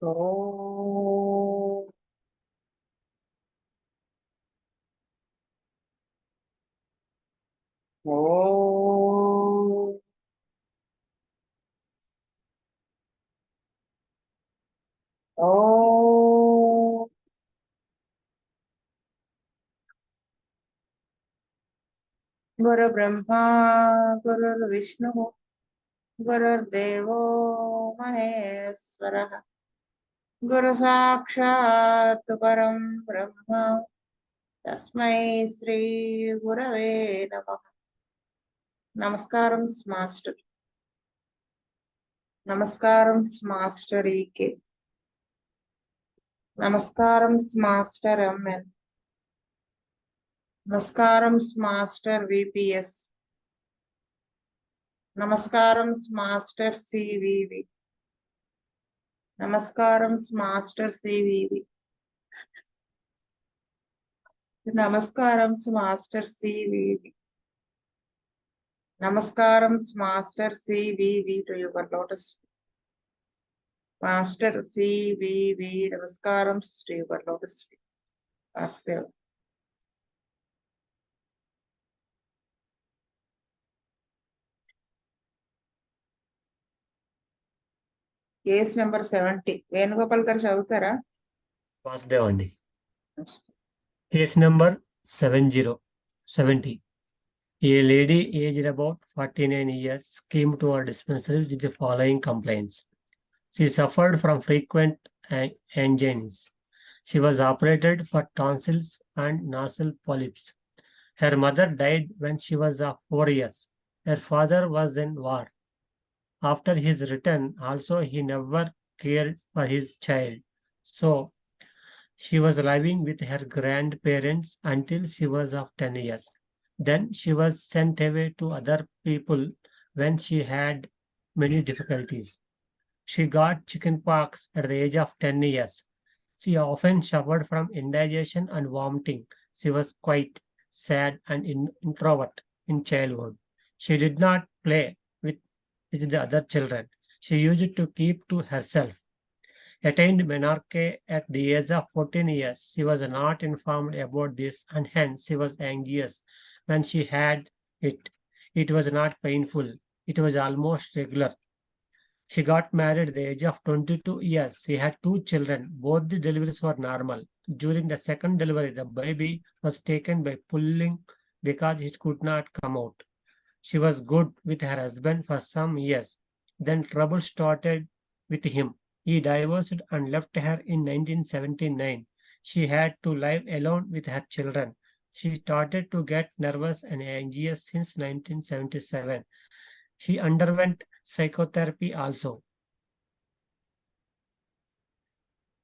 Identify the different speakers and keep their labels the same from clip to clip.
Speaker 1: Oh, oh, oh, Guru Brahma, Guru Vishnu, Guru Devo Maheswara, Guru Sakshat Param Brahma, Tasmai Sri Gurave Namah. Namaskaram, Master. Namaskaram, Master EK. Namaskaram, Master MN. Namaskaram, Master VPS. Namaskaram, Master CVV. Namaskaram, Master CVV. Namaskaram, Master CVV. Namaskaram, Master CVV to your lotus. Master CVV, Namaskaram to your lotus. Master. Case number 70. Venugopal garu చదువుతారా?
Speaker 2: Vasudev andi. Case number 70. A lady aged about 49 years came to our dispensary with the following complaints. She suffered from frequent angines. She was operated for tonsils and nasal polyps. Her mother died when she was 4 years. Her father was in war. After his return, also he never cared for his child. So she was living with her grandparents until she was of 10 years. Then she was sent away to other people when she had many difficulties. She got chickenpox at the age of 10 years. She often suffered from indigestion and vomiting. She was quite sad and introvert in childhood. She did not play with the other children. She used to keep to herself. Attained menarche at the age of 14 years. She was not informed about this and hence she was anxious when she had it. It was not painful. It was almost regular. She got married at the age of 22 years. She had 2 children. Both the deliveries were normal. During the second delivery, the baby was taken by pulling because it could not come out. She was good with her husband for some years. Then trouble started with him. He divorced and left her in 1979. She had to live alone with her children. She started to get nervous and anxious since 1977. She underwent psychotherapy also.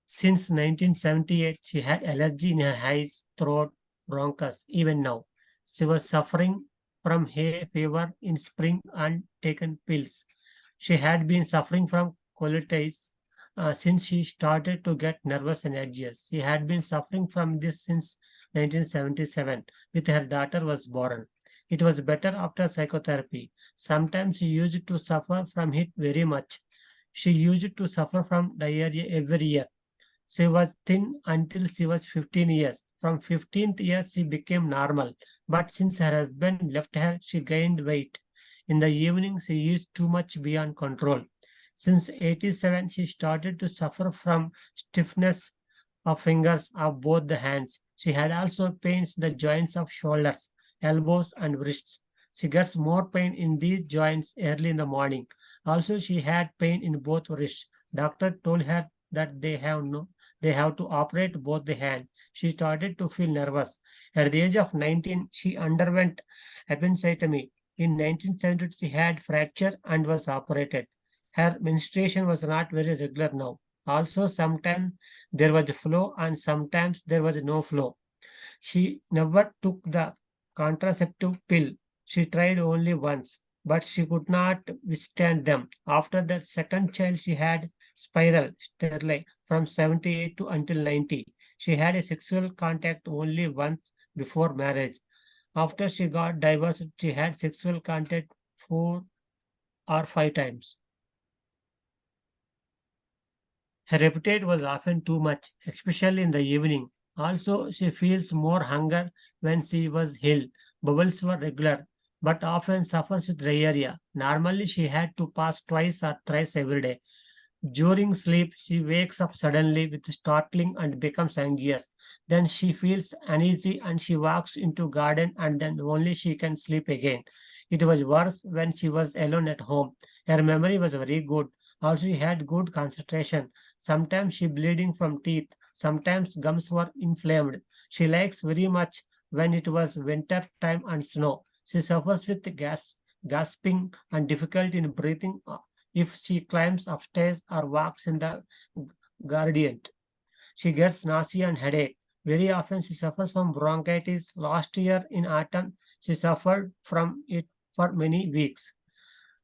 Speaker 2: Since 1978, she had allergy in her eyes, throat, bronchus, even now. She was suffering from hay fever in spring and taken pills. She had been suffering from colitis since she started to get nervous and anxious. She had been suffering from this since 1977, with her daughter was born. It was better after psychotherapy. Sometimes she used to suffer from it very much. She used to suffer from diarrhea every year. She was thin until she was 15 years. From 15th year, she became normal. But since her husband left her, she gained weight. In the evening, she used too much beyond control. Since 87, she started to suffer from stiffness of fingers of both the hands. She had also pains in the joints of shoulders, elbows, and wrists. She gets more pain in these joints early in the morning. Also, she had pain in both wrists. Doctor told her that they have to operate both the hand. She started to feel nervous. At the age of 19, she underwent appendectomy. In 1970, she had fracture and was operated. Her menstruation was not very regular now. Also, sometimes there was flow and sometimes there was no flow. She never took the contraceptive pill. She tried only once, but she could not withstand them. After the second child, she had spiral sterile from 78 to until 90. She had a sexual contact only once before marriage. After she got divorced, she had sexual contact 4 or 5 times. Her appetite was often too much, especially in the evening. Also, she feels more hunger when she was ill. Bowels were regular, but often suffers with diarrhea. Normally, she had to pass twice or thrice every day. During sleep, she wakes up suddenly with startling and becomes anxious. Then she feels uneasy and she walks into garden and then only she can sleep again. It was worse when she was alone at home. Her memory was very good. Also, she had good concentration. Sometimes she bleeding from teeth. Sometimes gums were inflamed. She likes very much when it was winter time and snow. She suffers with gasping and difficulty in breathing if she climbs upstairs or walks in the gradient. She gets nausea and headache. Very often she suffers from bronchitis. Last year in autumn, she suffered from it for many weeks.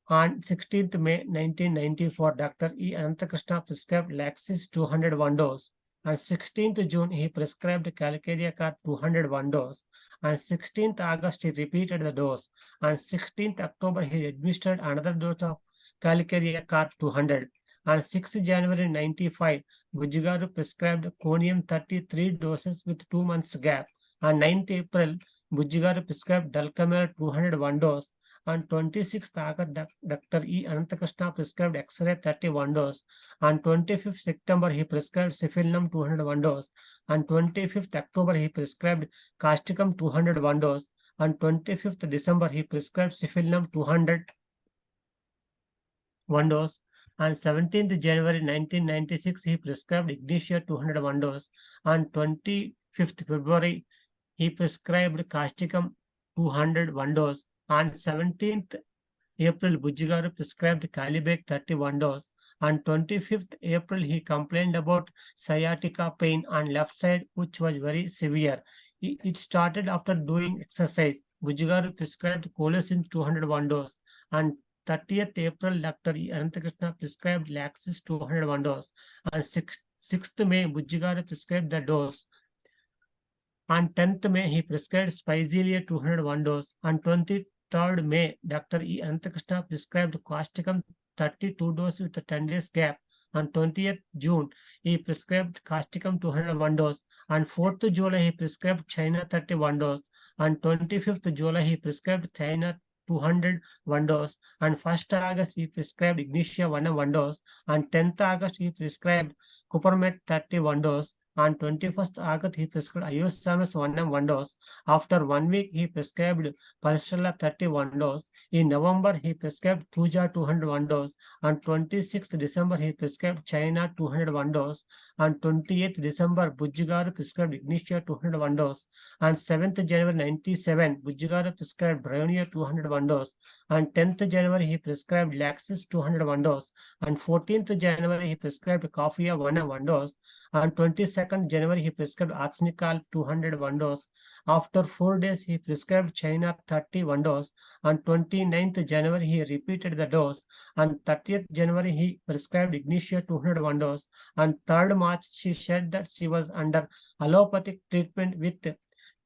Speaker 2: On 16th May 1994, Dr. E. Anantakrishna prescribed Laxis 201 dose. On 16th June, he prescribed Calcarea Carb 201 dose. On 16th August, he repeated the dose. On 16th October, he administered another dose of Calcarea Carb 200. On 6th January 95, Bujjigaru prescribed Conium 33 doses with 2 months gap. On 9th April, Bujjigaru prescribed Dulcamar 201 dose. On 26th August, Dr. E. Anantakrishna prescribed X-ray 31 dose. On 25th September, he prescribed Cefilnum 201 dose. On 25th October, he prescribed Causticum 201 dose. On 25th December, he prescribed Cefilnum 201 dose. On 17th January 1996, he prescribed Ignitia 201 dose. On 25th February, he prescribed Causticum 201 dose. On 17th April, Bujjigaru prescribed Calibake 31 dose. On 25th April, he complained about sciatica pain on left side, which was very severe. It started after doing exercise. Bujjigaru prescribed Colicin 201 dose. On 30th April, Dr. E. Anantakrishna prescribed Laxis 201 dose. On 6th May, Bujjigaru prescribed the dose. On 10th May, he prescribed Spizelia 201 dose. On 23rd May, Dr. E. Anantakrishna prescribed Causticum 32 dose with a 10 days gap. On 20th June, he prescribed Causticum 201 dose. On 4th July, he prescribed China 31 dose. On 25th July, he prescribed China 201 dose. On 1st August, he prescribed Ignitia 101 dose. On 10th August, he prescribed Cupermet 31 dose. On 21st August, he prescribed Iosamus 101 dose. After 1 week, he prescribed Paristella 31 dose. In November, he prescribed Tuja 201 dose. On 26th December, he prescribed China 201 dose. On 28th December, Bujjigaru prescribed Ignitia 201 dose. On 7th January 97, Bujjigaru prescribed Bryonia 201 dose. On 10th January, he prescribed Laxis 201 dose. On 14th January, he prescribed Coffea 101 dose. On 22nd January, he prescribed Arsenicol 201 dose. After 4 days, he prescribed China 31 dose. On 29th January, he repeated the dose. On 30th January, he prescribed Ignitia 201 dose. On 3rd March, she said that she was under allopathic treatment with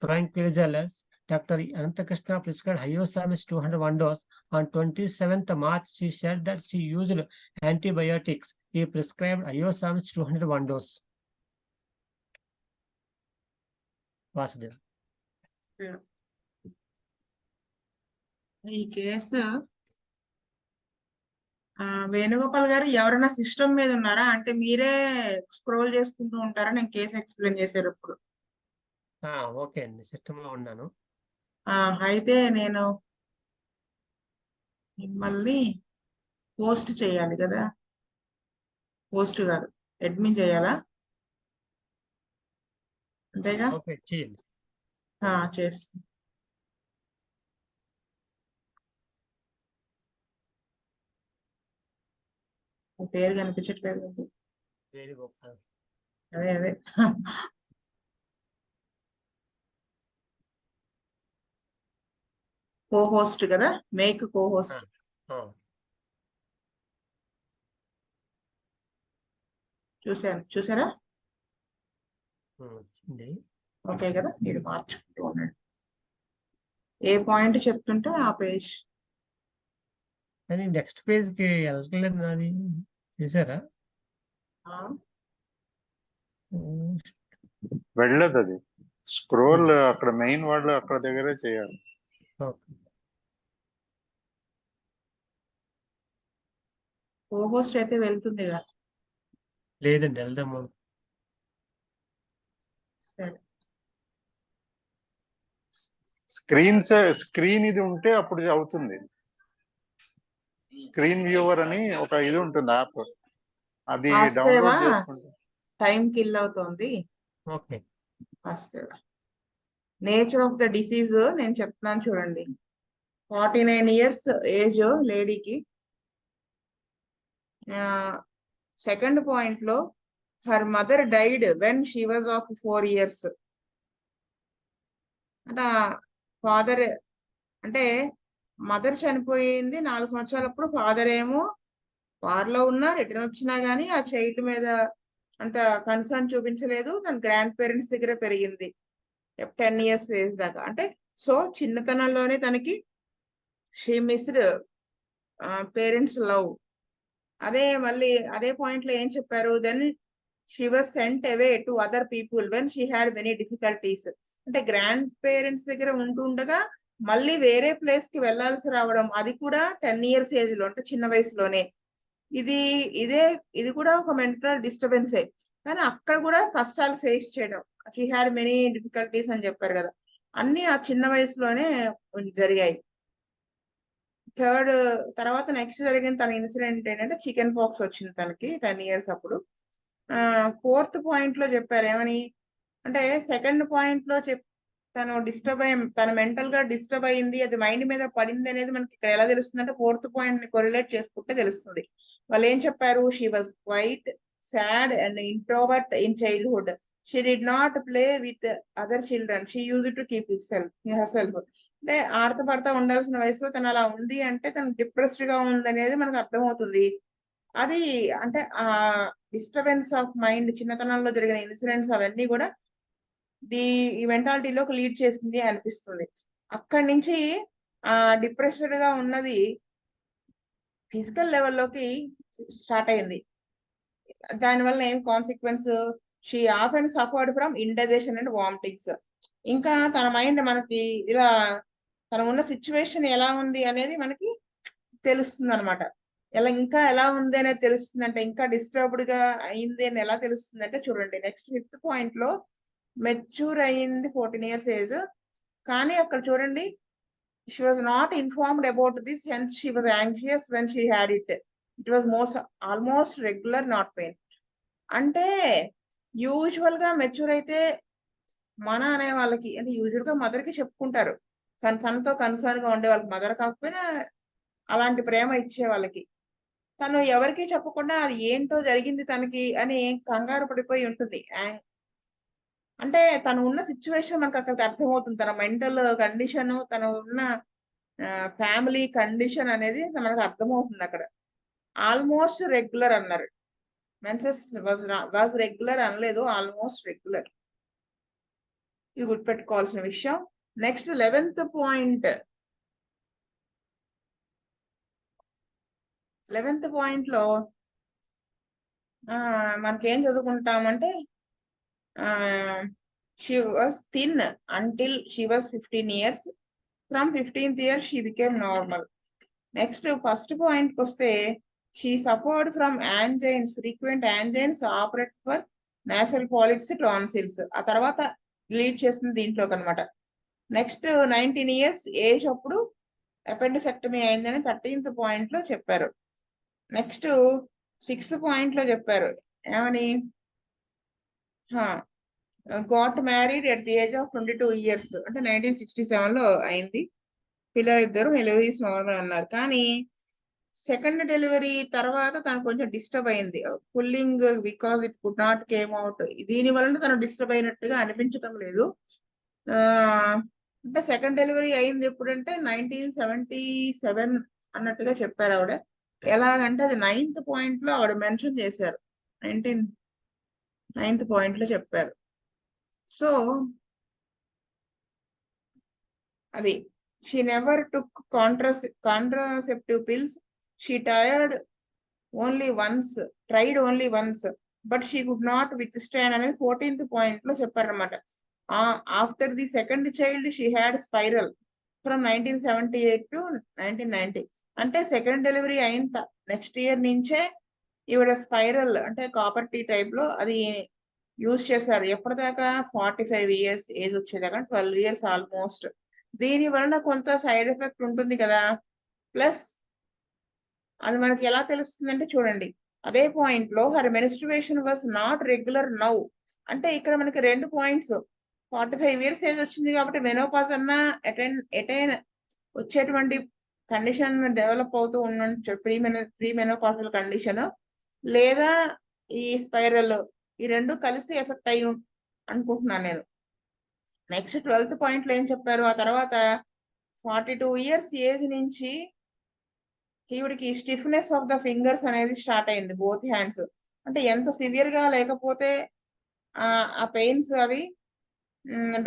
Speaker 2: tranquilizers. Dr. Anantakrishna prescribed Hyoscyamus 201 dose. On 27th March, she said that she used antibiotics. He prescribed Hyoscyamus 201 dose. Vasudev.
Speaker 1: ఈ case Venugopal గారు ఎవరైనా system మీద ఉన్నారా? అంటే మీరే scroll చేసుకుంటూ ఉంటారా నేను కేసు ఎక్స్ప్లెయిన్ చేసేటప్పుడు?
Speaker 2: ఓకే అండి, సిస్టమ్ లో ఉన్నాను.
Speaker 1: అయితే నేను మిమ్మల్ని పోస్ట్ చేయాలి కదా, పోస్ట్ గారు అడ్మిన్ చేయాలా? అంతేగా?
Speaker 2: ఓకే, చేయండి.
Speaker 1: చేస్తాను. పేరు కనిపించట్లేదు. అదే కో-హోస్ట్ కదా, మేక్ కో-హోస్ట్. చూసారా? ఓకే కదా, మీరు మార్చుకుంటూ ఉన్నాడు. ఏ పాయింట్ చెప్తుంటే ఆ పేజ్.
Speaker 2: నెక్స్ట్ పేజ్ కి వెళ్ళలేదు నాది, చూసారా?
Speaker 3: వెళ్ళదు అది. స్క్రోల్ అక్కడ మెయిన్ వాళ్ళు అక్కడ దగ్గరే చేయాలి.
Speaker 2: ఓకే.
Speaker 1: కోహోస్ట్ అయితే వెళ్తుంది కదా.
Speaker 2: లేదండి, వెళ్దాము.
Speaker 1: సరే.
Speaker 3: స్క్రీన్ ఇది ఉంటే అప్పుడు అవుతుంది. స్క్రీన్ వ్యూవర్ అని ఒక ఇది ఉంటుంది యాప్, అది డౌన్లోడ్ చేసుకుంటే.
Speaker 1: టైం కిల్ అవుతుంది.
Speaker 2: ఓకే.
Speaker 1: వస్తేవా నేచర్ ఆఫ్ ద డిసీజ్ నేను చెప్తున్నాను చూడండి. 49 years ఏజ్ లేడీకి. సెకండ్ పాయింట్ లో her mother died when she was of 4 years. అంటే ఫాదర్ అంటే మదర్ చనిపోయింది 4 సంవత్సరాలప్పుడు. ఫాదర్ ఏమో వార్లో ఉన్నా రిటర్న్ వచ్చినా గానీ ఆ చైల్డ్ మీద అంత కన్సర్న్ చూపించలేదు. తన గ్రాండ్ పేరెంట్స్ దగ్గర పెరిగింది 10 years ఏజ్ దాకా. అంటే సో చిన్నతనంలోనే తనకి షీ మిస్డ్ పేరెంట్స్ లవ్. అదే మళ్ళీ అదే పాయింట్ లో ఏం చెప్పారు, then she was sent away to other people when she had many difficulties. అంటే గ్రాండ్ పేరెంట్స్ దగ్గర ఉంటుండగా మళ్ళీ వేరే ప్లేస్ కి వెళ్లాల్సి రావడం, అది కూడా 10 years ఏజ్ లో, అంటే చిన్న వయసులోనే. ఇది కూడా ఒక మెంటల్ డిస్టర్బెన్సే, కానీ అక్కడ కూడా కష్టాలు ఫేస్ చేయడం. షీ హ్యాడ్ మెనీ డిఫికల్టీస్ అని చెప్పారు కదా, అన్ని ఆ చిన్న వయసులోనే జరిగాయి. తర్వాత నెక్స్ట్ జరిగిన తన ఇన్సిడెంట్ ఏంటంటే చికెన్ పాక్స్ వచ్చింది తనకి 10 years అప్పుడు. ఫోర్త్ పాయింట్ లో చెప్పారు ఏమని అంటే, సెకండ్ పాయింట్ లో తను తన మెంటల్ గా డిస్టర్బ్ అయింది, అది మైండ్ మీద పడింది అనేది మనకి ఇక్కడ ఎలా తెలుస్తుంది అంటే ఫోర్త్ పాయింట్ ని కొరిలేట్ చేసుకుంటే తెలుస్తుంది. వాళ్ళు ఏం చెప్పారు, she was quite sad and introvert in childhood. She did not play with other children, she use to keep హెర్సెల్ఫ్. అంటే ఆడతా పడతా ఉండాల్సిన వయసులో తను అలా ఉంది అంటే తను డిప్రెస్డ్ గా ఉంది అనేది మనకు అర్థమవుతుంది. అది అంటే ఆ డిస్టర్బెన్స్ ఆఫ్ మైండ్, చిన్నతనంలో జరిగిన ఇన్సిడెంట్స్ అవన్నీ కూడా ఈ మెంటాలిటీలోకి లీడ్ చేసింది అనిపిస్తుంది. అక్కడి నుంచి ఆ డిప్రెస్డ్ గా ఉన్నది ఫిజికల్ లెవెల్లోకి స్టార్ట్ అయింది. దానివల్ల ఏం consequence, she often suffered from indigestion and vomitings. ఇంకా తన మైండ్ మనకి ఇలా తన ఉన్న సిచ్యువేషన్ ఎలా ఉంది అనేది మనకి తెలుస్తుంది అనమాట. ఇంకా ఎలా ఉంది అనేది తెలుస్తుంది అంటే, ఇంకా డిస్టర్బ్డ్ గా అయింది అని ఎలా తెలుస్తుంది అంటే చూడండి, నెక్స్ట్ 5th పాయింట్ లో మెచ్యూర్ అయింది 14 years ఏజ్, కానీ అక్కడ చూడండి she was not informed about this, hence she was anxious when she had it. It was almost regular, not pain. అంటే యూజువల్ గా మెచ్యూర్ అయితే మన అనే వాళ్ళకి అంటే యూజువల్ గా మదర్ కి చెప్పుకుంటారు, కానీ తనతో కన్సర్న్ గా ఉండే వాళ్ళకి, మదర్ కాకపోయినా అలాంటి ప్రేమ ఇచ్చే వాళ్ళకి, తను ఎవరికి చెప్పకుండా అది ఏంటో జరిగింది తనకి అని కంగారు పడిపోయి ఉంటుంది. అంటే తను ఉన్న సిచ్యువేషన్ మనకు అక్కడికి అర్థమవుతుంది, తన మెంటల్ కండిషన్, తను ఉన్న ఫ్యామిలీ కండిషన్ అనేది మనకు అర్థమవుతుంది అక్కడ. ఆల్మోస్ట్ రెగ్యులర్ అన్నారు, మెన్సెస్ వాజ్ రెగ్యులర్ అనలేదు, ఆల్మోస్ట్ రెగ్యులర్. ఇది గుర్తుపెట్టుకోవాల్సిన విషయం. Next 11th point. 11th point లో మనకేం చదువుకుంటామంటే, she was thin until she was 15 years. From 15th year she became normal. Next first point వస్తే, she suffered from angines, frequent angines, operate for nasal polyps, tonsils. ఆ తర్వాత lead చేస్తుంది దీంట్లోకి అనమాట. Next 19 years age అప్పుడు appendicectomy అయిందని 13th point లో చెప్పారు. నెక్స్ట్ 6th పాయింట్ లో చెప్పారు ఏమని, got married at the age of 22 years, అంటే 1967 లో అయింది. పిల్లలు ఇద్దరు, డెలివరీస్ నార్మల్ అన్నారు. కానీ సెకండ్ డెలివరీ తర్వాత తను కొంచెం డిస్టర్బ్ అయింది, pulling because it could not came out. దీని వలన తను డిస్టర్బ్ అయినట్టుగా అనిపించడం లేదు. అంటే సెకండ్ డెలివరీ అయింది ఎప్పుడంటే 1977 అన్నట్టుగా చెప్పారు ఆవిడ. ఎలాగంటే అది 9th పాయింట్ లో ఆవిడ మెన్షన్ చేశారు, 9th పాయింట్ లో చెప్పారు. సో అది she never took contraceptive pills. She tried only once. But she could not with stand అనేది 14th పాయింట్ లో చెప్పారనమాట. After the second child she had spiral from 1978 to 1990. అంటే సెకండ్ డెలివరీ అయిన next year నుంచే ఈవిడ spiral అంటే copper tea type లో అది యూజ్ చేశారు. ఎప్పటిదాకా 45 years ఏజ్ వచ్చేదాకా 12 years ఆల్మోస్ట్. దీని వలన కొంత సైడ్ ఎఫెక్ట్ ఉంటుంది కదా. ప్లస్ అది మనకి ఎలా తెలుస్తుందంటే చూడండి, అదే పాయింట్ లో her menstruation was not regular now. అంటే ఇక్కడ మనకి 2 పాయింట్స్. 45 years ఏజ్ వచ్చింది కాబట్టి మెనోపాజ్ అన్నా ఎటైన్ వచ్చేటువంటి కండిషన్ డెవలప్ అవుతూ ఉన్న ప్రీ మెనోపాజల్ కండిషన్, లేదా ఈ స్పైరల్, ఈ రెండు కలిసి ఎఫెక్ట్ అయ్యి అనుకుంటున్నాను నేను. నెక్స్ట్ 12th పాయింట్ లో ఏం చెప్పారు, ఆ తర్వాత 42 years ఏజ్ నుంచి ఈవిడికి స్టిఫ్నెస్ ఆఫ్ ద ఫింగర్స్ అనేది స్టార్ట్ అయింది, బోత్ హ్యాండ్స్. అంటే ఎంత సివియర్ గా లేకపోతే ఆ పెయిన్స్ అవి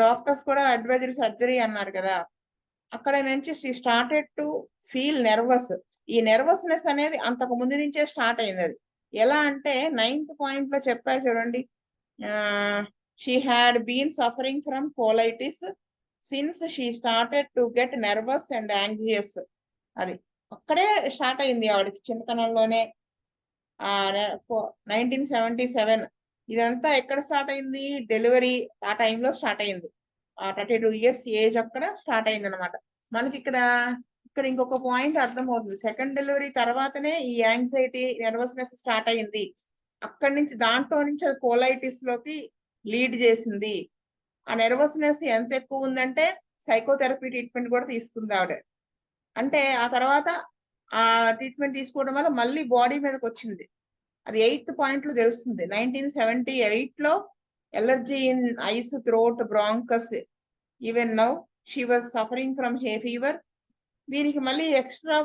Speaker 1: డాక్టర్స్ కూడా అడ్వైజరీ సర్జరీ అన్నారు కదా. అక్కడ నుంచి she started to feel nervous. ఈ నెర్వస్నెస్ అనేది అంతకు ముందు నుంచే స్టార్ట్ అయింది. అది ఎలా అంటే 9th పాయింట్ లో చెప్పారు చూడండి, she had been suffering from colitis since she started to get nervous and anxious. అది అక్కడే స్టార్ట్ అయింది ఆవిడకి చిన్నతనంలోనే. 1977 ఇదంతా ఎక్కడ స్టార్ట్ అయింది, డెలివరీ ఆ టైంలో స్టార్ట్ అయింది. 32 years ఏజ్ అక్కడ స్టార్ట్ అయింది అనమాట. మనకి ఇక్కడ ఇంకొక పాయింట్ అర్థమవుతుంది. సెకండ్ డెలివరీ తర్వాతనే ఈ యాంగ్జైటీ నెర్వస్నెస్ స్టార్ట్ అయింది. అక్కడి నుంచి దాంట్లో నుంచి అది కోలైటిస్ లోకి లీడ్ చేసింది. ఆ నెర్వస్నెస్ ఎంత ఎక్కువ ఉందంటే సైకోథెరపీ ట్రీట్మెంట్ కూడా తీసుకుంది ఆవిడ. అంటే ఆ తర్వాత ఆ ట్రీట్మెంట్ తీసుకోవడం వల్ల మళ్ళీ బాడీ మీదకి వచ్చింది. అది 8th పాయింట్ లో తెలుస్తుంది. 1978 లో allergy in ice, throat, bronchus. Even now she was suffering from hey fever. దీనికి మళ్ళీ ఎక్స్ట్రా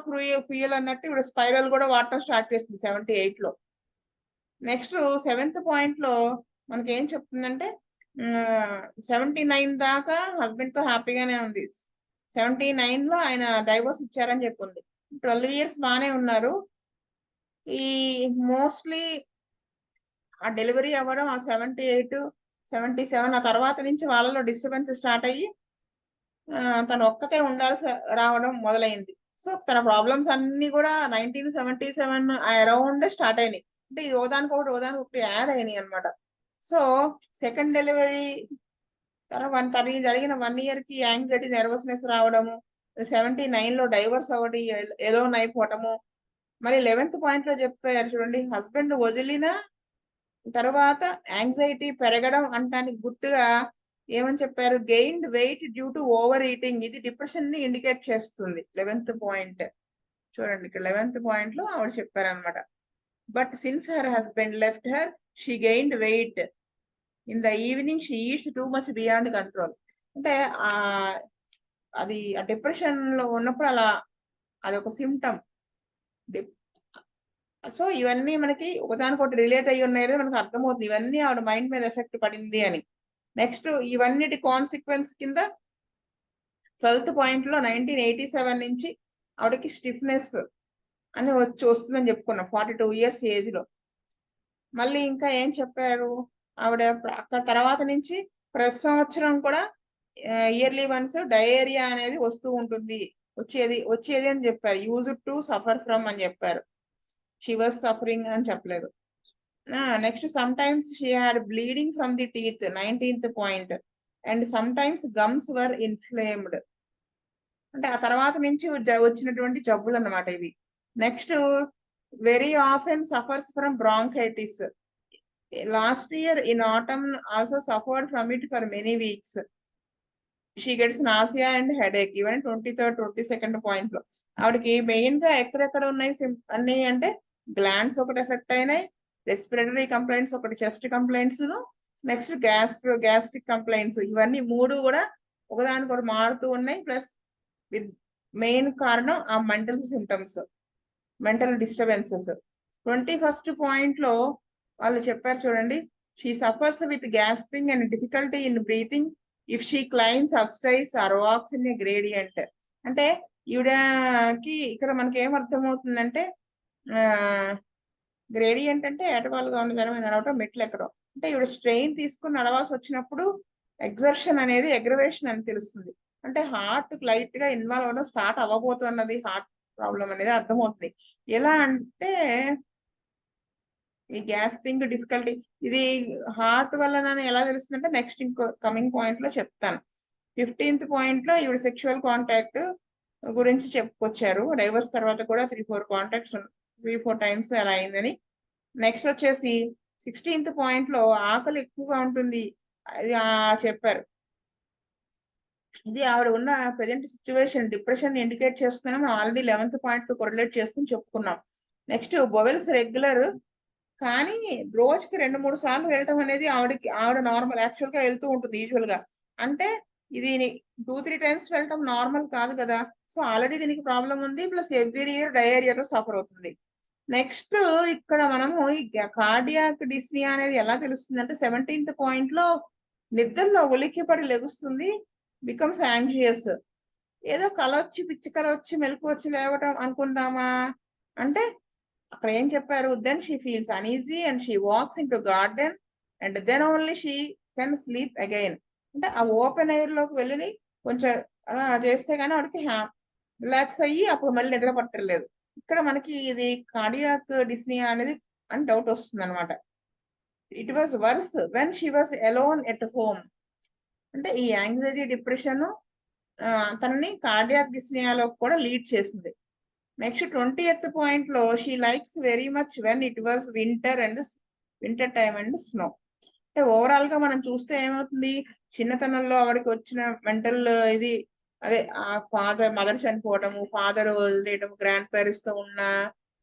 Speaker 1: ఫ్యూయల్ అన్నట్టు ఇప్పుడు స్పైరల్ కూడా వాడటం స్టార్ట్ చేసింది 78 లో. నెక్స్ట్ 7th పాయింట్ లో మనకి ఏం చెప్తుందంటే 79 దాకా హస్బెండ్ తో హ్యాపీగానే ఉంది. 79 లో ఆయన డైవోర్స్ ఇచ్చారని చెప్పింది. 12 years బాగానే ఉన్నారు. ఈ మోస్ట్లీ ఆ డెలివరీ అవ్వడం ఆ 78, 77 ఆ తర్వాత నుంచి వాళ్ళలో డిస్టర్బెన్స్ స్టార్ట్ అయ్యి తను ఒక్కతే ఉండాల్సి రావడం మొదలైంది. సో తన ప్రాబ్లమ్స్ అన్ని కూడా 1977 అరౌండ్ స్టార్ట్ అయినాయి. అంటే ఇది ఓదానికి యాడ్ అయినాయి అనమాట. సో సెకండ్ డెలివరీ తర్వాత జరిగిన 1 year కి యాంగ్జైటీ, నెర్వస్నెస్ రావడము, 79 లో డైవర్స్ అవ్వడం, ఎలోన్ అయిపోవటము. మళ్ళీ 11th పాయింట్ లో చెప్పారు చూడండి, హస్బెండ్ వదిలిన తర్వాత యాంగ్జైటీ పెరగడం అంటానికి గుర్తుగా ఏమని చెప్పారు, gained weight due to overeating. ఇది డిప్రెషన్ ని ఇండికేట్ చేస్తుంది. 11th పాయింట్ చూడండి, ఇక్కడ 11th పాయింట్ లో ఆవిడ చెప్పారనమాట. But since her husband left her she gained weight. In the evening she eats too much beyond control. అంటే అది ఆ డిప్రెషన్ లో ఉన్నప్పుడు అలా అదొక సిమ్టమ్. సో ఇవన్నీ మనకి ఒకదానికొకటి రిలేట్ అయ్యి ఉన్నాయి, మనకు అర్థమవుతుంది ఇవన్నీ ఆవిడ మైండ్ మీద ఎఫెక్ట్ పడింది అని. నెక్స్ట్ ఇవన్నిటి కాన్సిక్వెన్స్ కింద 12th పాయింట్ లో 1987 నుంచి ఆవిడకి స్టిఫ్నెస్ అని వస్తుందని చెప్పుకున్నాం 42 years ఏజ్ లో. మళ్ళీ ఇంకా ఏం చెప్పారు, ఆవిడ అక్కడ తర్వాత నుంచి ప్రతి సంవత్సరం కూడా ఇయర్లీ వన్స్ డయేరియా అనేది వస్తూ ఉంటుంది, వచ్చేది అని చెప్పారు. యూజ్ టు సఫర్ ఫ్రమ్ అని చెప్పారు, షీ వాజ్ సఫరింగ్ అని చెప్పలేదు. Next sometimes she had bleeding from the teeth, 19th point. And sometimes gums were inflamed. అంటే ఆ తర్వాత నుంచి వచ్చినటువంటి జబ్బులు అన్నమాట ఇవి. Next very often suffers from bronchitis. Last year in autumn also suffered from it for many weeks. She gets nausea and headache. ఇవన్నీ 23rd, 22nd point లో. ఆవిడకి మెయిన్ గా ఎక్కడెక్కడ ఉన్నాయి అన్ని అంటే గ్లాండ్స్ ఒకటి ఎఫెక్ట్ అయినాయి, రెస్పిరేటరీ కంప్లైంట్స్ ఒకటి, chest complaints, next gastric complaints. ఇవన్నీ మూడు కూడా ఒకదానికొకటి మారుతూ ఉన్నాయి. ప్లస్ విత్ మెయిన్ కారణం ఆ mental symptoms, mental disturbances. 21st point లో వాళ్ళు చెప్పారు చూడండి, she suffers with gasping and difficulty in breathing if she climbs upstairs or walks in a gradient. అంటే ఈవిడకి ఇక్కడ మనకి ఏం అర్థమవుతుందంటే గ్రేడియంట్ అంటే ఏటవాలుగా ఉన్న దాని మీద నడవటం, మెట్లు ఎక్కడం. అంటే ఈవిడ స్ట్రెయిన్ తీసుకుని నడవాల్సి వచ్చినప్పుడు ఎగ్జర్షన్ అనేది ఎగ్రవేషన్ అని తెలుస్తుంది. అంటే హార్ట్ లైట్ గా ఇన్వాల్వ్ అవ్వడం స్టార్ట్ అవ్వబోతున్నది, హార్ట్ ప్రాబ్లం అనేది అర్థమవుతుంది. ఎలా అంటే ఈ గ్యాస్పింగ్ డిఫికల్టీ ఇది హార్ట్ వల్లనని ఎలా తెలుస్తుందంటే నెక్స్ట్ ఇంకో కమింగ్ పాయింట్ లో చెప్తాను. 15th పాయింట్ లో ఈవిడ సెక్షువల్ కాంటాక్ట్ గురించి చెప్పుకొచ్చారు. డైవర్స్ తర్వాత కూడా 3-4 కాంటాక్ట్స్ 3-4 టైమ్స్ అలా అయిందని. నెక్స్ట్ వచ్చేసి 16th పాయింట్ లో ఆకలి ఎక్కువగా ఉంటుంది అది చెప్పారు. ఇది ఆవిడ ఉన్న ప్రజెంట్ సిచ్యువేషన్ డిప్రెషన్ ఇండికేట్ చేస్తున్నాం. మనం ఆల్రెడీ 11th పాయింట్ తో కొరిలేట్ చేసుకుని చెప్పుకున్నాం. నెక్స్ట్ బొవెల్స్ రెగ్యులర్ కానీ రోజుకి 2-3 సార్లు వెళ్ళటం అనేది ఆవిడ నార్మల్ యాక్చువల్ గా వెళ్తూ ఉంటుంది యూజువల్ గా. అంటే ఇది 2-3 టైమ్స్ వెళ్ళటం నార్మల్ కాదు కదా. సో ఆల్రెడీ దీనికి ప్రాబ్లం ఉంది, ప్లస్ ఎవ్రీ ఇయర్ డయేరియాతో సఫర్ అవుతుంది. నెక్స్ట్ ఇక్కడ మనము ఈ కార్డియాక్ డిస్నియా అనేది ఎలా తెలుస్తుంది అంటే 17th పాయింట్ లో నిద్రలో ఉలిక్కిపడి లెగుస్తుంది, బికమ్స్ యాంగ్జియస్. ఏదో కల వచ్చి పిచ్చి కల వచ్చి మెలకు వచ్చి లేవటం అనుకుందామా అంటే అక్కడ ఏం చెప్పారు, then she feels uneasy and she walks in to garden and then only she can sleep again. అంటే ఆ ఓపెన్ ఎయిర్ లోకి వెళ్ళి కొంచెం అలా చేస్తే గానీ ఆవిడకి రిలాక్స్ అయ్యి అప్పుడు మళ్ళీ నిద్ర పట్టలేదు. ఇక్కడ మనకి ఇది కార్డియాక్ డిస్నియా అనేది అని డౌట్ వస్తుంది అనమాట. It was worse when she was alone at home. అంటే ఈ యాంగ్జైటీ డిప్రెషన్ తనని కార్డియాక్ డిస్నియాలో కూడా లీడ్ చేసింది. నెక్స్ట్ 20th పాయింట్ లో she likes very much when it was winter time and snow. అంటే ఓవరాల్ గా మనం చూస్తే ఏమవుతుంది, చిన్నతనంలో ఆవిడకి వచ్చిన మెంటల్ ఇది అదే మదర్ చనిపోవటము, ఫాదర్ వదిలేయటము, గ్రాండ్ పేరెంట్స్ తో ఉన్న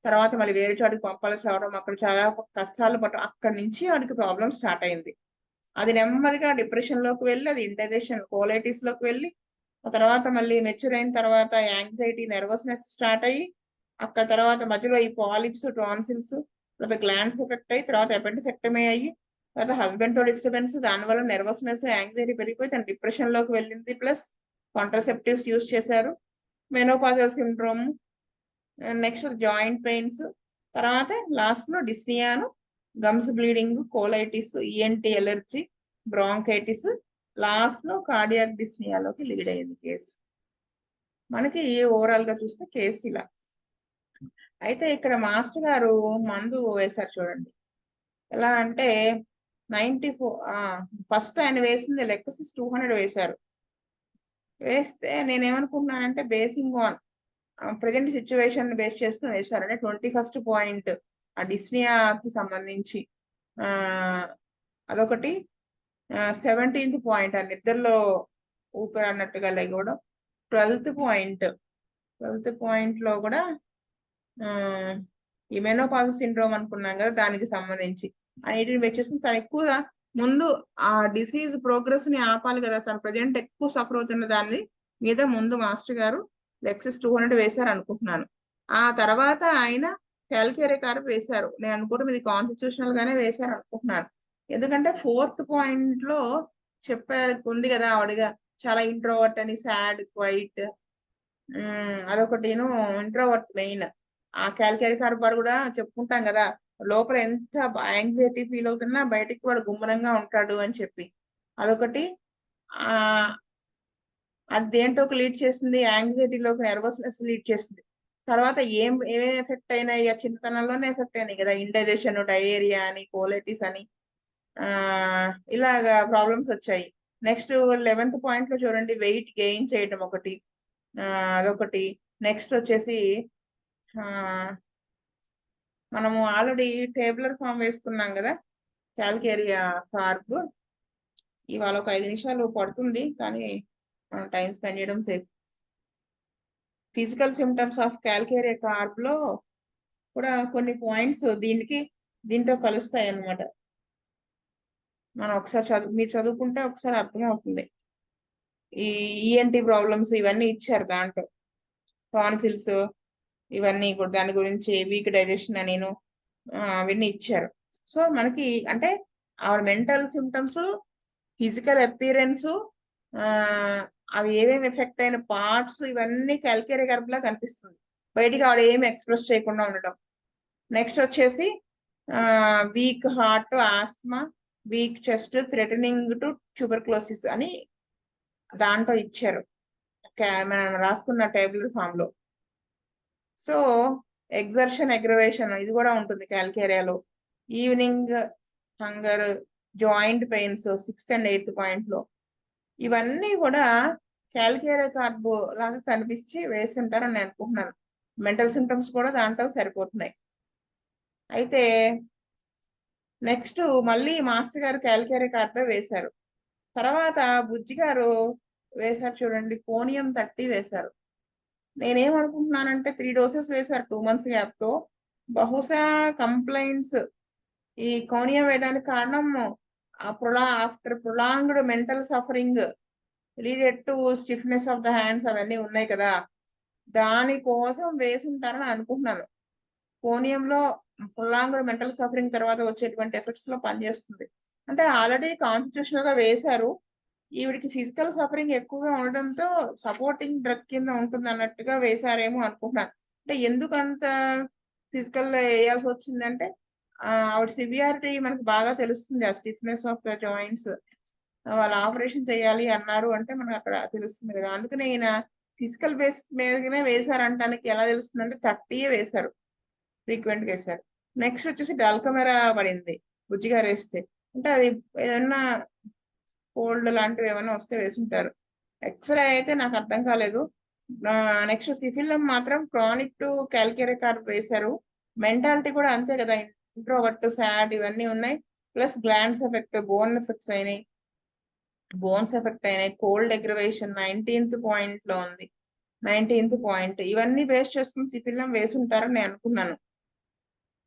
Speaker 1: తర్వాత మళ్ళీ వేరే చోటికి పంపాల్సి రావడం, అక్కడ చాలా కష్టాలు పడటం, అక్కడి నుంచి ఆవిడకి ప్రాబ్లం స్టార్ట్ అయింది. అది నెమ్మదిగా డిప్రెషన్ లోకి వెళ్ళి అది ఇండైజెషన్ కోలైటిస్ లోకి వెళ్ళి ఆ తర్వాత మళ్ళీ మెచ్యూర్ అయిన తర్వాత యాంగ్జైటీ నెర్వస్నెస్ స్టార్ట్ అయ్యి అక్కడ తర్వాత మధ్యలో ఈ పాలిప్స్ టాన్సిల్స్ తర్వాత గ్లాండ్స్ ఎఫెక్ట్ అయ్యి తర్వాత అపెండిసెక్టమీ అయ్యి తర్వాత హస్బెండ్ తో డిస్టర్బెన్స్, దానివల్ల నెర్వస్నెస్ యాంగ్జైటీ పెరిగిపోయి తన డిప్రెషన్ లోకి వెళ్ళింది. ప్లస్ కాంట్రాసెప్టివ్స్ యూజ్ చేశారు, menopausal syndrome, next joint pains, తర్వాత లాస్ట్ లో డిస్నియాను, gums bleeding, colitis, ENT allergy, bronchitis, last లో కార్డియాక్ డిస్నియాలోకి లీడ్ అయింది కేసు. మనకి ఓవరాల్ గా చూస్తే కేసు ఇలా. అయితే ఇక్కడ మాస్టర్ గారు మందు వేశారు చూడండి. ఎలా అంటే 94 ఫస్ట్ ఆయన వేసింది లెక్కసిస్ 200 వేశారు. వేస్తే నేనేమనుకుంటున్నానంటే basing on present situation base చేసుకుని వేశారు. అంటే 21st పాయింట్ ఆ డిస్నియాకి సంబంధించి అదొకటి, 17th పాయింట్ ఆ నిద్రలో ఊపిరి అన్నట్టుగా లేకపోవడం, 12th పాయింట్ లో కూడా ఈ మెనోపాజ్ సిండ్రోమ్ అనుకున్నాం కదా దానికి సంబంధించి అన్నిటిని వచ్చేసి తను ఎక్కువగా ముందు ఆ డిసీజ్ ప్రోగ్రెస్ ని ఆపాలి కదా, తను ప్రజెంట్ ఎక్కువ సఫర్ అవుతున్న దాని మీద ముందు మాస్టర్ గారు లెక్సిస్ 200 వేశారు అనుకుంటున్నాను. ఆ తర్వాత ఆయన క్యాల్కేరియా కార్బ్ వేశారు. నేను అనుకుంటే ఇది కాన్స్టిట్యూషనల్ గానే వేశారు అనుకుంటున్నాను. ఎందుకంటే 4th పాయింట్ లో చెప్పారు ఉంది కదా ఆవిడగా చాలా ఇంట్రోవర్ట్ అని, సాడ్, క్వైట్, అదొకటి ఇంట్రోవర్ట్ మెయిన్. ఆ క్యాల్కేరియా కార్బ్ కూడా చెప్పుకుంటాం కదా లోపల ఎంత యాంగ్జైటీ ఫీల్ అవుతున్నా బయటికి వాడు గుమ్మనంగా ఉంటాడు అని చెప్పి అదొకటి. అది దేంట్లోకి లీడ్ చేస్తుంది, యాంగ్జైటీలోకి, నెర్వస్నెస్ లీడ్ చేస్తుంది. తర్వాత ఏమేమి ఎఫెక్ట్ అయినాయి, ఆ చిన్నతనంలోనే ఎఫెక్ట్ అయినాయి కదా, ఇండైజెషన్, డయేరియా అని, కోలైటిస్ అని, ఇలాగా ప్రాబ్లమ్స్ వచ్చాయి. నెక్స్ట్ 11th పాయింట్ లో చూడండి వెయిట్ గెయిన్ చేయడం ఒకటి, అదొకటి. నెక్స్ట్ వచ్చేసి మనము ఆల్రెడీ టేబులర్ ఫామ్ వేసుకున్నాం కదా క్యాల్కేరియా కార్బ్. ఇవాళ ఒక 5 నిమిషాలు పడుతుంది కానీ మనం టైం స్పెండ్ చేయడం safe. Physical symptoms of calcarea carb లో కూడా కొన్ని పాయింట్స్ దీంతో కలుస్తాయి అన్నమాట. మనం ఒకసారి మీరు చదువుకుంటే ఒకసారి అర్థమవుతుంది. ఈ ఈఎన్టీ ప్రాబ్లమ్స్ ఇవన్నీ ఇచ్చారు దాంట్లో, టాన్సిల్స్ ఇవన్నీ కూడా దాని గురించి, వీక్ డైజెషన్ అని అవన్నీ ఇచ్చారు. సో మనకి అంటే ఆవిడ మెంటల్ సిమ్టమ్స్, ఫిజికల్ అపీరెన్స్, అవి ఏమేమి ఎఫెక్ట్ అయిన పార్ట్స్ ఇవన్నీ క్యాల్కేరియా కార్బ్ లా కనిపిస్తుంది. బయటికి ఆవిడ ఏమి ఎక్స్ప్రెస్ చేయకుండా ఉండటం. నెక్స్ట్ వచ్చేసి weak heart, asthma, weak chest, threatening to tuberculosis అని దాంట్లో ఇచ్చారు మనం రాసుకున్న టేబుల్ ఫామ్ లో. సో ఎగ్జర్షన్ అగ్రవేషన్ ఇది కూడా ఉంటుంది క్యాల్కేరియాలో. Evening hunger, joint pains 6th and 8th point లో ఇవన్నీ కూడా క్యాల్కేరియా కార్బ్ లాగా కనిపించి వేస్తుంటారని నేను అనుకుంటున్నాను. మెంటల్ సిమ్టమ్స్ కూడా దాంట్లో సరిపోతున్నాయి. అయితే నెక్స్ట్ మళ్ళీ మాస్టర్ గారు క్యాల్కేరియా కార్బే వేశారు. తర్వాత బుజ్జి గారు వేశారు చూడండి, కోనియం 30 వేశారు. నేనేమనుకుంటున్నానంటే 3 doses వేశారు 2 months గ్యాప్ తో. బహుశా కంప్లైంట్స్ ఈ కోనియం వేయడానికి కారణం after prolonged mental suffering related to stiffness of the hands అవన్నీ ఉన్నాయి కదా, దానికోసం వేసుంటారని అనుకుంటున్నాను. కోనియంలో ప్రొలాంగ్డ్ మెంటల్ సఫరింగ్ తర్వాత వచ్చేటువంటి ఎఫెక్ట్స్ లో పనిచేస్తుంది. అంటే ఆల్రెడీ కాన్స్టిట్యూషనల్ గా వేశారు, ఈవిడికి ఫిజికల్ సఫరింగ్ ఎక్కువగా ఉండడంతో సపోర్టింగ్ డ్రగ్ కింద ఉంటుంది అన్నట్టుగా వేశారేమో అనుకుంటున్నాను. అంటే ఎందుకు అంత ఫిజికల్ వేయాల్సి వచ్చిందంటే ఆవిడ సివియారిటీ మనకు బాగా తెలుస్తుంది. ఆ స్టిఫ్నెస్ ఆఫ్ ద జాయింట్స్ వాళ్ళు ఆపరేషన్ చేయాలి అన్నారు అంటే మనకు అక్కడ తెలుస్తుంది కదా. అందుకనే ఈయన ఫిజికల్ బేస్ మీదనే వేశారంటానికి ఎలా తెలుస్తుంది అంటే 30 వేశారు, ఫ్రీక్వెంట్ గా వేశారు. నెక్స్ట్ వచ్చేసి డల్కమెరా పడింది బుజ్జి గారు వేస్తే. అంటే అది ఏదన్నా కోల్డ్ లాంటివి ఏమైనా వస్తే వేసుంటారు. ఎక్స్రే అయితే నాకు అర్థం కాలేదు. నెక్స్ట్ సిఫిలం మాత్రం క్రానిక్ టు క్యాల్కేరియా కార్బ్ వేశారు. మెంటాలిటీ కూడా అంతే కదా, ఇంట్రోవర్ట్, సాడ్ ఇవన్నీ ఉన్నాయి. Plus glands effect, bones effect అయినాయి. కోల్డ్ అగ్రవేషన్ 19th పాయింట్ లో ఉంది. 19th పాయింట్ ఇవన్నీ బేస్ చేసుకుని సిఫిలం వేసుంటారని నేను అనుకున్నాను.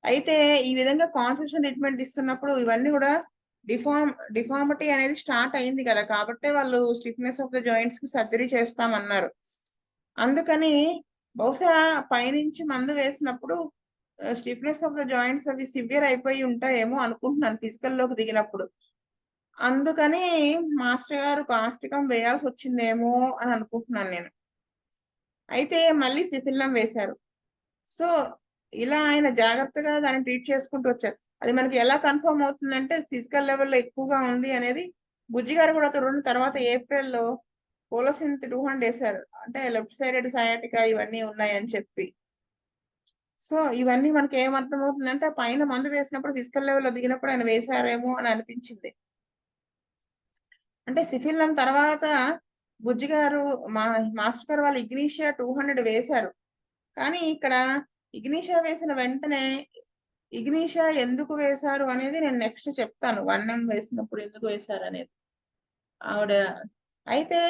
Speaker 1: అయితే ఈ విధంగా కాన్స్టిట్యూషన్ ట్రీట్మెంట్ ఇస్తున్నప్పుడు ఇవన్నీ కూడా డిఫార్మిటీ అనేది స్టార్ట్ అయింది కదా, కాబట్టి వాళ్ళు స్టిఫ్నెస్ ఆఫ్ ద జాయింట్స్ కి సర్జరీ చేస్తామన్నారు. అందుకని బహుశా పైనుంచి మందు వేసినప్పుడు స్టిఫ్నెస్ ఆఫ్ ద జాయింట్స్ అవి సివియర్ అయిపోయి ఉంటాయేమో అనుకుంటున్నాను ఫిజికల్ లోకి దిగినప్పుడు. అందుకని మాస్టర్ గారు కాస్టికం వేయాల్సి వచ్చిందేమో అని అనుకుంటున్నాను నేను. అయితే మళ్ళీ సిఫిల్లం వేశారు. సో ఇలా ఆయన జాగ్రత్తగా దాన్ని ట్రీట్ చేసుకుంటూ వచ్చారు. అది మనకి ఎలా కన్ఫర్మ్ అవుతుందంటే ఫిజికల్ లెవెల్లో ఎక్కువగా ఉంది అనేది బుజ్జి గారు కూడా తర్వాత ఏప్రిల్లో కోలోసిన్ 200 వేశారు. అంటే లెఫ్ట్ సైడెడ్ సయాటికా ఇవన్నీ ఉన్నాయని చెప్పి. సో ఇవన్నీ మనకి ఏమర్థం అవుతుందంటే పైన మందు వేసినప్పుడు ఫిజికల్ లెవెల్లో దిగినప్పుడు ఆయన వేశారేమో అని అనిపించింది. అంటే సిఫిల్లం తర్వాత బుజ్జి గారు మాస్టర్ గారు వాళ్ళు ఇగ్నీషియా 200 వేశారు. కానీ ఇక్కడ ఇగ్నీషియా వేసిన వెంటనే ఇగ్నీషియా ఎందుకు వేశారు అనేది నేను నెక్స్ట్ చెప్తాను. 1M వేసినప్పుడు ఎందుకు వేశారు అనేది ఆవిడ. అయితే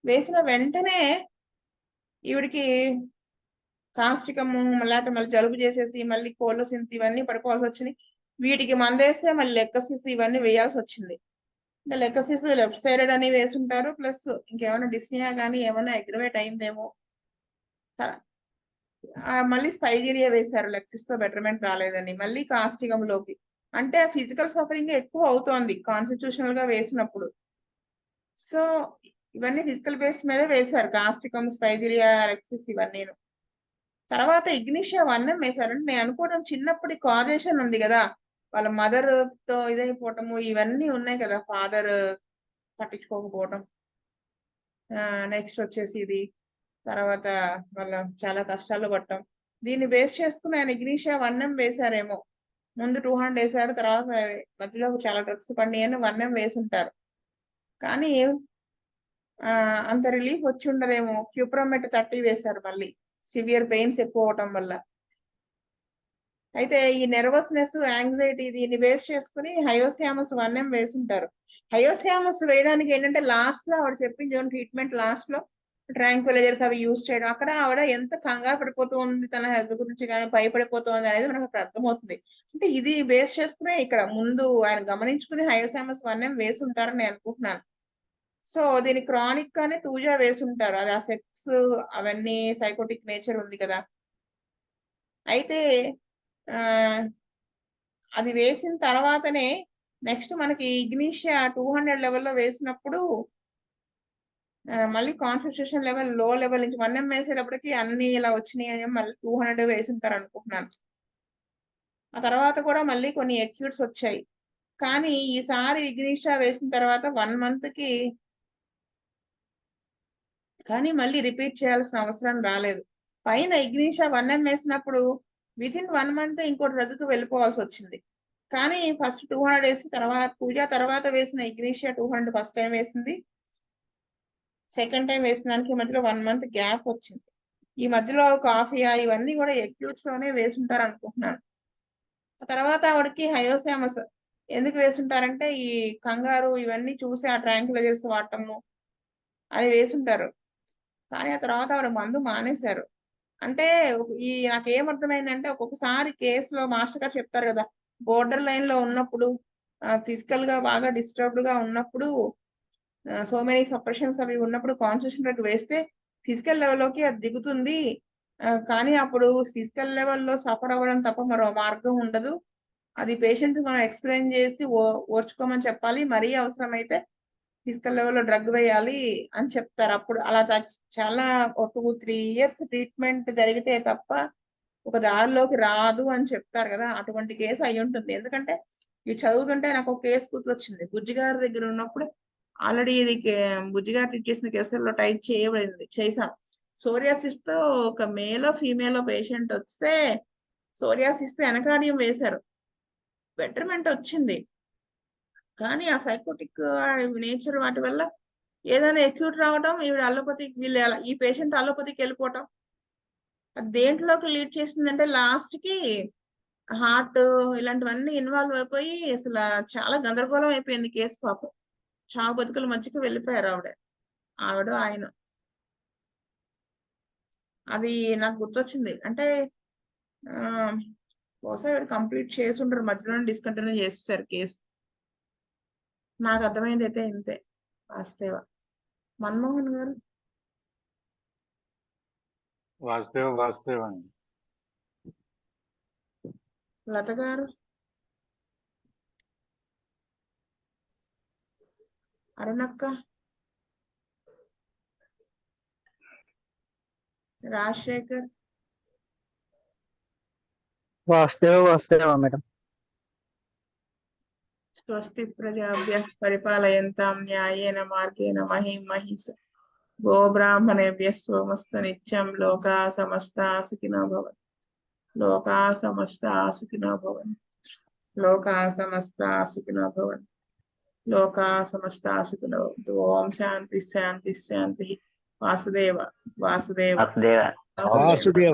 Speaker 1: వేసిన వెంటనే ఈవిడికి కాస్టికము లేకపోతే మళ్ళీ జలుబు చేసేసి మళ్ళీ కోలోసిన్ ఇవన్నీ పడుకోవాల్సి వచ్చినాయి. వీటికి మందేస్తే మళ్ళీ లెక్కసిస్ ఇవన్నీ వేయాల్సి వచ్చింది. అంటే లెక్కసిస్ లెఫ్ట్ సైడెడ్ అని వేసుంటారు, ప్లస్ ఇంకేమైనా డిస్నియా కానీ ఏమైనా అగ్రవేట్ అయిందేమో. మళ్ళీ స్పైలీరియా వేశారు, లెక్సిస్ తో బెటర్మెంట్ రాలేదని. మళ్ళీ కాస్టికంలోకి అంటే ఫిజికల్ సఫరింగ్ ఎక్కువ అవుతోంది కాన్స్టిట్యూషనల్ గా వేసినప్పుడు. సో ఇవన్నీ ఫిజికల్ బేస్ మీద వేశారు, కాస్టికం, స్పైలీరియా, లెక్సిస్ ఇవన్నీ. తర్వాత ఇగ్నిషియా 1M వేశారంటే నేను అనుకోవడం చిన్నప్పటి కాజేషన్ ఉంది కదా, వాళ్ళ మదర్ తో ఇదైపోవటము ఇవన్నీ ఉన్నాయి కదా, ఫాదర్ పట్టించుకోకపోవటం. నెక్స్ట్ వచ్చేసి ఇది తర్వాత వాళ్ళ చాలా కష్టాలు పడటం, దీన్ని బేస్ చేసుకుని ఆయన ఇగ్నిషియా 1M వేశారేమో. ముందు 200 వేశారు, తర్వాత మధ్యలో చాలా డ్రగ్స్ పడినాయని 1M వేసుంటారు. కానీ అంత రిలీఫ్ వచ్చి ఉండదేమో. క్యూప్రోమెట్ 30 వేశారు మళ్ళీ, సివియర్ పెయిన్స్ ఎక్కువ అవటం వల్ల. అయితే ఈ నెర్వస్నెస్, యాంగ్జైటీ దీన్ని బేస్ చేసుకుని హయోసియామస్ 1M వేసుంటారు. హయోసియామస్ వేయడానికి ఏంటంటే లాస్ట్ లో ఆవిడ చెప్పింది ట్రీట్మెంట్ లాస్ట్ లో ట్రాంక్విలైజర్స్ అవి యూజ్ చేయడం. అక్కడ ఆవిడ ఎంత కంగారు పడిపోతూ ఉంది తన హెల్త్ గురించి కానీ, భయపడిపోతుంది అనేది మనకు అక్కడ అర్థమవుతుంది. అంటే ఇది బేస్ చేసుకునే ఇక్కడ ముందు ఆయన గమనించుకుని హయోసియామస్ 1M వేసుంటారని నేను అనుకుంటున్నాను. సో దీని క్రానిక్ గానే తూజా వేసుంటారు, అది ఆ సెక్స్ అవన్నీ సైకోటిక్ నేచర్ ఉంది కదా. అయితే అది వేసిన తర్వాతనే నెక్స్ట్ మనకి ఇగ్నీషియా 200 లెవెల్లో వేసినప్పుడు మళ్ళీ కాన్సన్ట్రేషన్ లెవెల్ లో లెవెల్ నుంచి 1M వేసేటప్పటికి అన్ని ఇలా వచ్చినాయి, మళ్ళీ 200 వేసుంటారు అనుకుంటున్నాను. ఆ తర్వాత కూడా మళ్ళీ కొన్ని అక్యూట్స్ వచ్చాయి. కానీ ఈసారి విఘ్నేష వేసిన తర్వాత 1 మంత్ కి కానీ మళ్ళీ రిపీట్ చేయాల్సిన అవసరం రాలేదు. పైన ఇగ్నిష 1M వేసినప్పుడు వితిన్ 1 మంత్ ఇంకో డ్రగ్ కి వెళ్ళిపోవాల్సి వచ్చింది. కానీ ఫస్ట్ 200 వేసి తర్వాత పూజ తర్వాత వేసిన ఇగ్నిషియా 200 ఫస్ట్ టైం వేసింది. సెకండ్ టైం వేసిన దానికి మధ్యలో 1 మంత్ గ్యాప్ వచ్చింది. ఈ మధ్యలో కాఫీయా ఇవన్నీ కూడా ఎక్యూట్స్ లోనే వేసుంటారు అనుకుంటున్నాను. ఆ తర్వాత ఆవిడకి హయోసామస్ ఎందుకు వేసుంటారంటే ఈ కంగారు ఇవన్నీ చూసి ఆ ట్రాంక్యులైజర్స్ వాడటము అది వేసుంటారు. కానీ ఆ తర్వాత ఆవిడ మందు మానేశారు. అంటే ఈ నాకేమర్థమైందంటే ఒక్కొక్కసారి కేసులో మాస్టర్ గారు చెప్తారు కదా, బోర్డర్ లైన్ లో ఉన్నప్పుడు ఫిజికల్ గా బాగా డిస్టర్బ్డ్ గా ఉన్నప్పుడు సో మెనీ సప్రెషన్స్ అవి ఉన్నప్పుడు కాన్స్టిట్యూషన్ డ్రగ్ వేస్తే ఫిజికల్ లెవెల్లోకి అది దిగుతుంది. కానీ అప్పుడు ఫిజికల్ లెవెల్లో సఫర్ అవ్వడం తప్ప మరో మార్గం ఉండదు. అది పేషెంట్ మనం ఎక్స్ప్లెయిన్ చేసి ఓర్చుకోమని చెప్పాలి. మరీ అవసరమైతే ఫిజికల్ లెవెల్లో డ్రగ్ వేయాలి అని చెప్తారు. అప్పుడు అలా చాలా 2-3 ఇయర్స్ ట్రీట్మెంట్ జరిగితే తప్ప ఒక దారిలోకి రాదు అని చెప్తారు కదా, అటువంటి కేసు అయి ఉంటుంది. ఎందుకంటే ఇది చదువుతుంటే నాకు ఒక కేసు గుర్తొచ్చింది. బుజ్జి గారి దగ్గర ఉన్నప్పుడు ఆల్రెడీ ఇది బుజ్జి గారు ట్రీట్ చేసిన కేసుల్లో టైప్ చేసాం. సోరియాసిస్ తో ఒక మేలో ఫీమేలో పేషెంట్ వస్తే సోరియాసిస్ తో ఎనకార్డియం వేశారు. బెటర్మెంట్ వచ్చింది. కానీ ఆ సైకోటిక్ నేచర్ వాటి వల్ల ఏదైనా ఎక్యూట్ రావడం, ఈవిడ అలోపతికి ఈ పేషెంట్ అలోపతికి వెళ్ళిపోవటం, అది దేంట్లోకి లీడ్ చేసిందంటే లాస్ట్ కి హార్ట్ ఇలాంటివన్నీ ఇన్వాల్వ్ అయిపోయి అసలు చాలా గందరగోళం అయిపోయింది కేసు. పాపం చావు బతుకుల మధ్యకి వెళ్ళిపోయారు ఆవిడ ఆయన. అది నాకు గుర్తొచ్చింది. అంటే బహుశా ఇవి కంప్లీట్ చేసి ఉంటారు, మధ్యలో డిస్కంటిన్యూ చేసేసారు కేసు. నాకు అర్థమైంది అయితే ఇంతే. వాస్తవ మన్మోహన్ గారు.
Speaker 3: వాసుదేవ్ అండి.
Speaker 1: లత గారు. అరుణక్క. రాజశేఖర్.
Speaker 4: వాస్తవ మేడం.
Speaker 1: స్వస్తి ప్రజాభ్య పరిపాలయంతాం న్యాయేన మార్గేణ మహిం మహిష గోబ్రాహ్మణేభ్య సోమస్తు నిత్యం లోకా సమస్తా సుఖినో భవంతు. లోకా సమస్తా సుఖినో భవంతు. లోకా సమస్తా సుఖినో భవంతు. లోకా సమస్తా సుఖినో భవంతు. ఓం శాంతి శాంతి శాంతి. వాసుదేవ వాసుదేవ
Speaker 4: వాసుదేవ